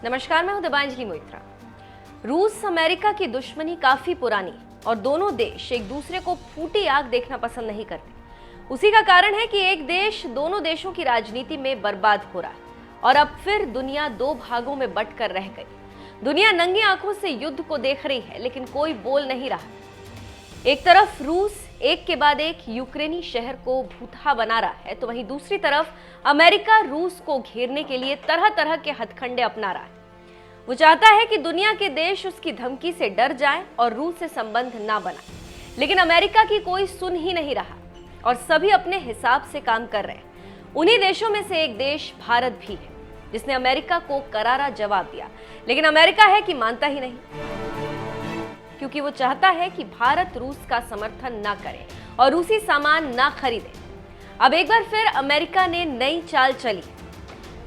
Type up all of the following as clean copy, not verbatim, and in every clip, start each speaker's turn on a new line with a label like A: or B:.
A: नमस्कार, मैं हूं दिबांजलि मोइत्रा। रूस अमेरिका की दुश्मनी काफी पुरानी और दोनों देश एक दूसरे को फूटी आग देखना पसंद नहीं करते। उसी का कारण है कि एक देश दोनों देशों की राजनीति में बर्बाद हो रहा है और अब फिर दुनिया दो भागों में बंटकर रह गई। दुनिया नंगी आंखों से युद्ध को देख रही है, लेकिन कोई बोल नहीं रहा। एक तरफ रूस एक के बाद एक यूक्रेनी शहर को भूतहा बना रहा है, तो वहीं दूसरी तरफ अमेरिका रूस को घेरने के लिए तरह तरह के हथकंडे अपना रहा है। वो चाहता है कि दुनिया के देश उसकी धमकी से डर जाएं और रूस से संबंध ना बनाएं, लेकिन अमेरिका की कोई सुन ही नहीं रहा और सभी अपने हिसाब से काम कर रहे हैं। उन्हीं देशों में से एक देश भारत भी है, जिसने अमेरिका को करारा जवाब दिया, लेकिन अमेरिका है कि मानता ही नहीं, क्योंकि वो चाहता है कि भारत रूस का समर्थन ना करे और रूसी सामान ना खरीदे। अब एक बार फिर अमेरिका ने नई चाल चली।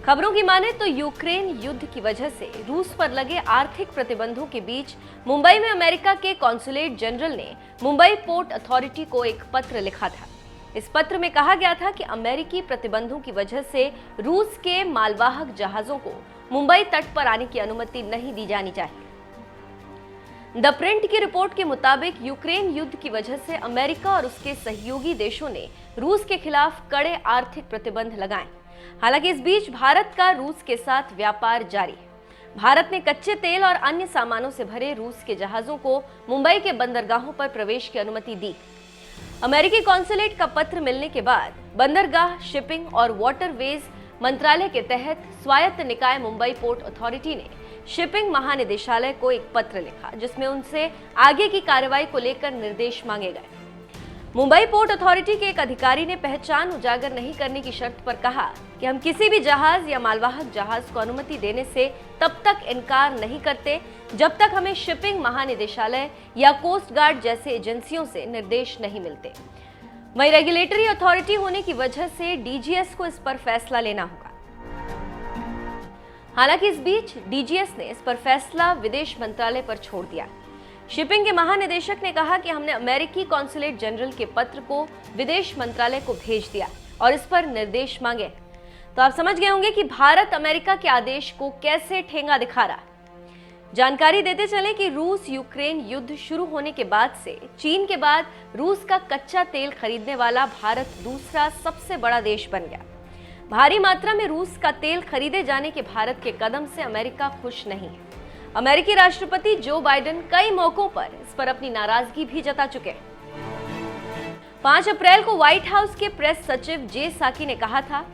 A: खबरों की माने तो यूक्रेन युद्ध की वजह से रूस पर लगे आर्थिक प्रतिबंधों के बीच मुंबई में अमेरिका के कॉन्सुलेट जनरल ने मुंबई पोर्ट अथॉरिटी को एक पत्र लिखा था। इस पत्र में कहा गया था कि अमेरिकी प्रतिबंधों की वजह से रूस के मालवाहक जहाजों को मुंबई तट पर आने की अनुमति नहीं दी जानी चाहिए। द प्रिंट की रिपोर्ट के मुताबिक यूक्रेन युद्ध की वजह से अमेरिका और उसके सहयोगी देशों ने रूस के खिलाफ कड़े आर्थिक प्रतिबंध लगाए। हालांकि इस बीच भारत का रूस के साथ व्यापार जारी है। भारत ने कच्चे तेल और अन्य सामानों से भरे रूस के जहाजों को मुंबई के बंदरगाहों पर प्रवेश की अनुमति दी। अमेरिकी कॉन्सुलेट का पत्र मिलने के बाद बंदरगाह, शिपिंग और वाटरवेज मंत्रालय के तहत स्वायत्त निकाय मुंबई पोर्ट अथॉरिटी ने शिपिंग महानिदेशालय को एक पत्र लिखा, जिसमें उनसे आगे की कार्रवाई को लेकर निर्देश मांगे गए। मुंबई पोर्ट अथॉरिटी के एक अधिकारी ने पहचान उजागर नहीं करने की शर्त पर कहा कि हम किसी भी जहाज या मालवाहक जहाज को अनुमति देने से तब तक इनकार नहीं करते जब तक हमें शिपिंग महानिदेशालय या कोस्ट गार्ड जैसे एजेंसियों से निर्देश नहीं मिलते। वहीं रेगुलेटरी अथॉरिटी होने की वजह से डीजीएस को इस पर फैसला लेना होगा। हालांकि इस बीच डीजीएस ने इस पर फैसला विदेश मंत्रालय पर छोड़ दिया। शिपिंग के महानिदेशक ने कहा कि हमने अमेरिकी कॉन्सुलेट जनरल के पत्र को विदेश मंत्रालय को भेज दिया और इस पर निर्देश मांगे। तो आप समझ गए होंगे कि भारत अमेरिका के आदेश को कैसे ठेंगा दिखा रहा है। जानकारी देते चले कि रूस यूक्रेन युद्ध शुरू होने के बाद से चीन के बाद रूस का कच्चा तेल खरीदने वाला भारत दूसरा सबसे बड़ा देश बन गया। भारी मात्रा में रूस का तेल खरीदे जाने के भारत के कदम से अमेरिका खुश नहीं है। अमेरिकी राष्ट्रपति जो बाइडेन कई मौकों पर इस पर अपनी नाराजगी भी जता चुके हैं। 5 अप्रैल को व्हाइट हाउस के प्रेस सचिव जे साकी ने कहा था,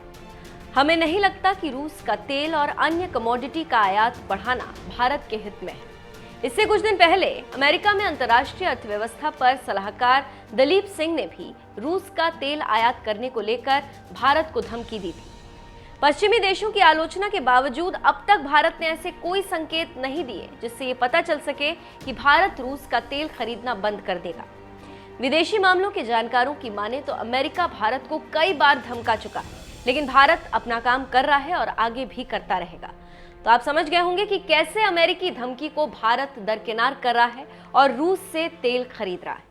A: हमें नहीं लगता कि रूस का तेल और अन्य कमोडिटी का आयात बढ़ाना भारत के हित में है। इससे कुछ दिन पहले अमेरिका में अंतर्राष्ट्रीय अर्थव्यवस्था पर सलाहकार दलीप सिंह ने भी रूस का तेल आयात करने को लेकर भारत को धमकी दी थी। पश्चिमी देशों की आलोचना के बावजूद अब तक भारत ने ऐसे कोई संकेत नहीं दिए जिससे ये पता चल सके कि भारत रूस का तेल खरीदना बंद कर देगा। विदेशी मामलों के जानकारों की माने तो अमेरिका भारत को कई बार धमका चुका है, लेकिन भारत अपना काम कर रहा है और आगे भी करता रहेगा। तो आप समझ गए होंगे कि कैसे अमेरिकी धमकी को भारत दरकिनार कर रहा है और रूस से तेल खरीद रहा है।